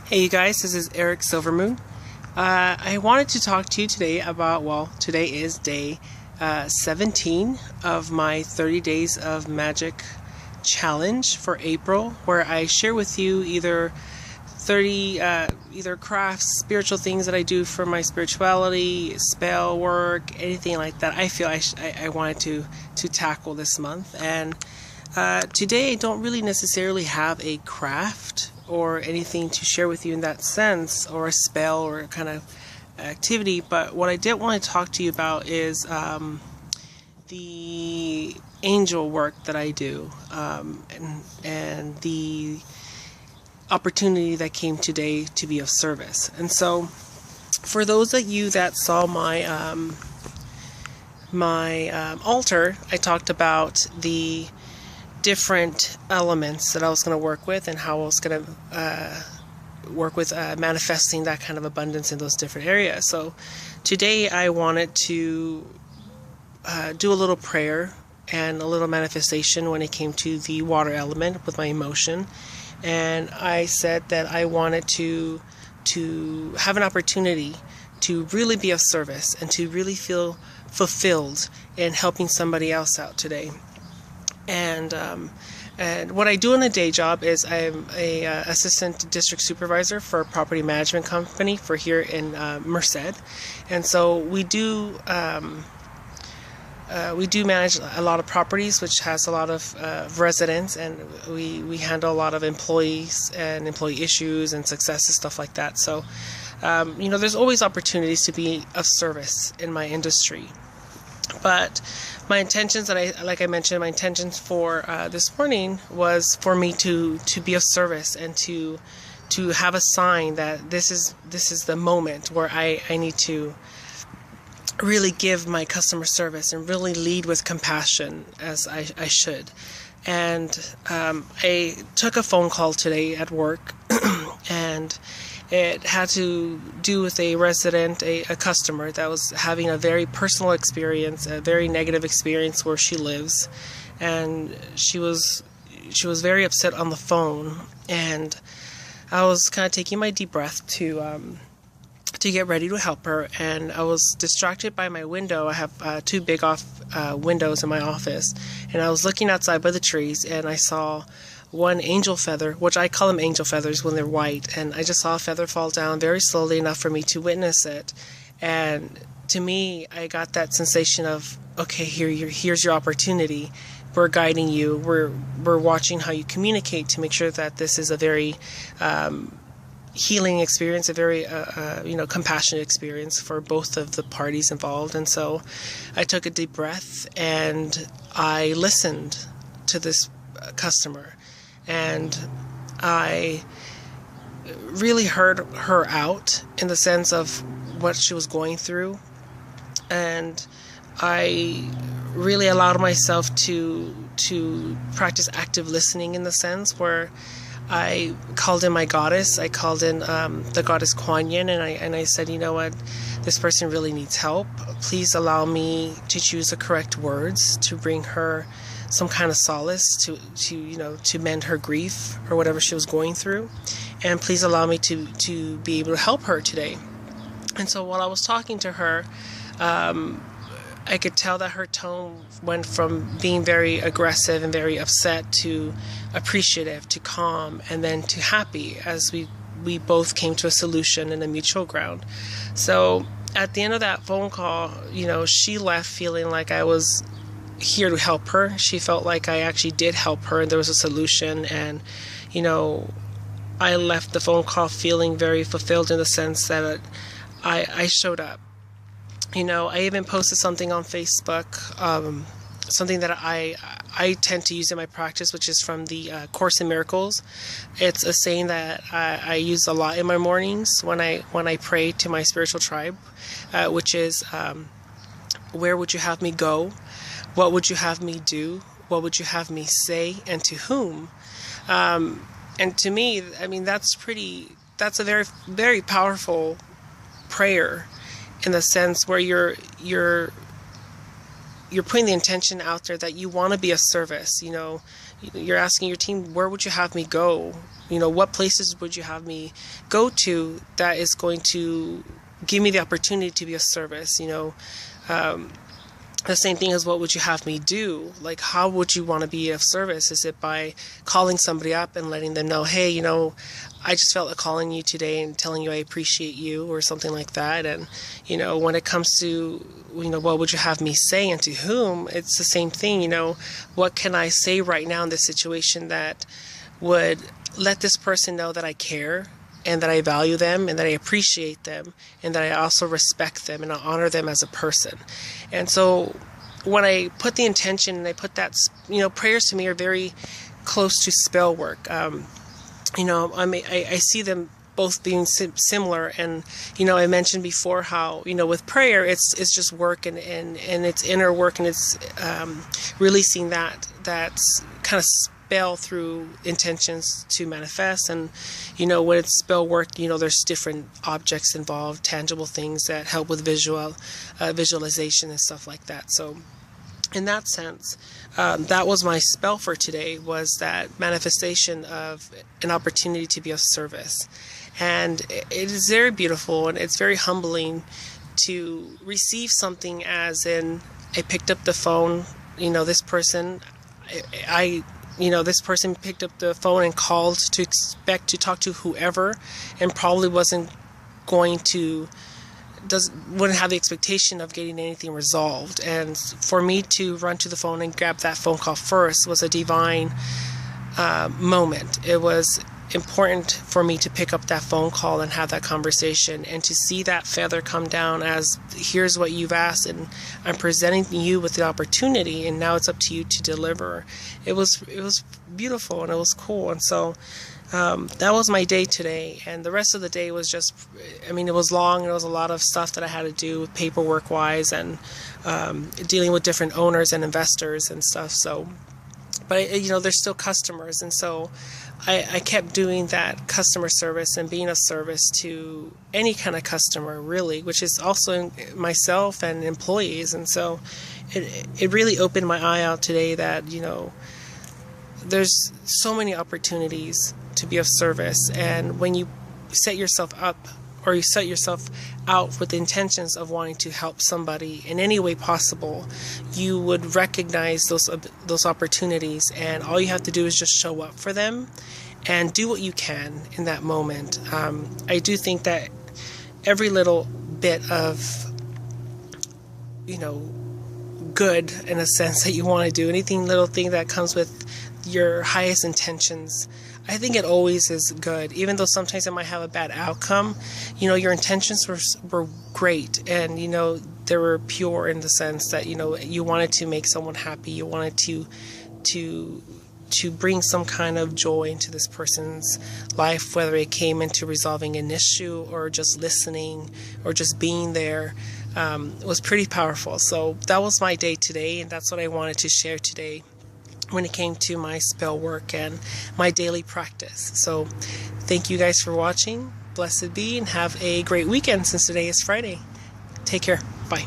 Hey you guys, this is Eric Silvermoon. I wanted to talk to you today about, today is day 17 of my 30 Days of Magic challenge for April, where I share with you either crafts, spiritual things that I do for my spirituality, spell work, anything like that. I feel I wanted to tackle this month. And today I don't really necessarily have a craft or anything to share with you in that sense, or a spell or a kind of activity, but what I did want to talk to you about is the angel work that I do, and the opportunity that came today to be of service. And so for those of you that saw my altar, I talked about the different elements that I was going to work with and how I was going to work with manifesting that kind of abundance in those different areas. So today I wanted to do a little prayer and a little manifestation when it came to the water element with my emotion. And I said that I wanted to have an opportunity to really be of service and to really feel fulfilled in helping somebody else out today. And what I do in a day job is I'm a assistant district supervisor for a property management company for here in Merced, and so we do manage a lot of properties, which has a lot of residents, and we handle a lot of employees and employee issues and successes, stuff like that. So there's always opportunities to be of service in my industry. But my intentions, like I mentioned, my intentions for this morning was for me to be of service and to have a sign that this is the moment where I need to really give my customer service and really lead with compassion as I should. And I took a phone call today at work, and it had to do with a resident, a customer that was having a very personal experience, a very negative experience where she lives, and she was very upset on the phone. And I was kind of taking my deep breath to get ready to help her, and I was distracted by my window. I have two big windows in my office, and I was looking outside by the trees, and I saw one angel feather, which I call them angel feathers when they're white, and I just saw a feather fall down very slowly enough for me to witness it. And to me, I got that sensation of, okay, here's your opportunity. We're guiding you. We're watching how you communicate to make sure that this is a very healing experience, a very compassionate experience for both of the parties involved. And so I took a deep breath and I listened to this customer. And I really heard her out in the sense of what she was going through. And I really allowed myself to practice active listening in the sense where I called in my goddess. I called in the goddess Kuan Yin, and I said, you know what, this person really needs help. Please allow me to choose the correct words to bring her some kind of solace, to mend her grief or whatever she was going through, and please allow me to be able to help her today. And so while I was talking to her, I could tell that her tone went from being very aggressive and very upset to appreciative to calm and then to happy, as we both came to a solution and a mutual ground. So at the end of that phone call, she left feeling like I was here to help her. She felt like I actually did help her and there was a solution. And I left the phone call feeling very fulfilled in the sense that I showed up. I even posted something on Facebook, something that I tend to use in my practice, which is from the Course in Miracles. It's a saying that I use a lot in my mornings when I pray to my spiritual tribe, which is, where would you have me go? What would you have me do? What would you have me say? And to whom? And to me, that's a very, very powerful prayer, in the sense where you're putting the intention out there that you want to be of service. You're asking your team, where would you have me go? What places would you have me go to that is going to give me the opportunity to be of service? The same thing as, what would you have me do? Like, how would you want to be of service? Is it by calling somebody up and letting them know, hey, I just felt like calling you today and telling you I appreciate you, or something like that. And, when it comes to, what would you have me say and to whom? It's the same thing. What can I say right now in this situation that would let this person know that I care, and that I value them, and that I appreciate them, and that I also respect them and I honor them as a person. And so when I put the intention and I put that, prayers to me are very close to spell work. I see them both being similar. And, I mentioned before how, with prayer, it's just work and it's inner work, and it's releasing that's kind of spell through intentions to manifest. And when it's spell work, there's different objects involved, tangible things that help with visualization and stuff like that. So in that sense, that was my spell for today, was that manifestation of an opportunity to be of service. And it is very beautiful, and it's very humbling to receive something, as in, I picked up the phone, this person, this person picked up the phone and called to expect to talk to whoever, and probably wouldn't have the expectation of getting anything resolved. And for me to run to the phone and grab that phone call first was a divine moment. It was important for me to pick up that phone call and have that conversation, and to see that feather come down as, here's what you've asked, and I'm presenting you with the opportunity, and now it's up to you to deliver. It was beautiful, and it was cool. And so that was my day today. And the rest of the day was just, it was long, and it was a lot of stuff that I had to do paperwork wise, and dealing with different owners and investors and stuff. So, but they're still customers, and so I kept doing that customer service and being of service to any kind of customer, really, which is also myself and employees. And so it really opened my eye out today that, there's so many opportunities to be of service. And when you set yourself up, or you set yourself out with the intentions of wanting to help somebody in any way possible, you would recognize those opportunities, and all you have to do is just show up for them and do what you can in that moment. I do think that every little bit of, good, in a sense, that you want to do, anything, little thing that comes with your highest intentions, I think it always is good, even though sometimes it might have a bad outcome. Your intentions were great, and they were pure in the sense that you wanted to make someone happy, you wanted to bring some kind of joy into this person's life, whether it came into resolving an issue or just listening or just being there. It was pretty powerful. So that was my day today, and that's what I wanted to share today when it came to my spell work and my daily practice. So thank you guys for watching. Blessed be, and have a great weekend, since today is Friday. Take care. Bye.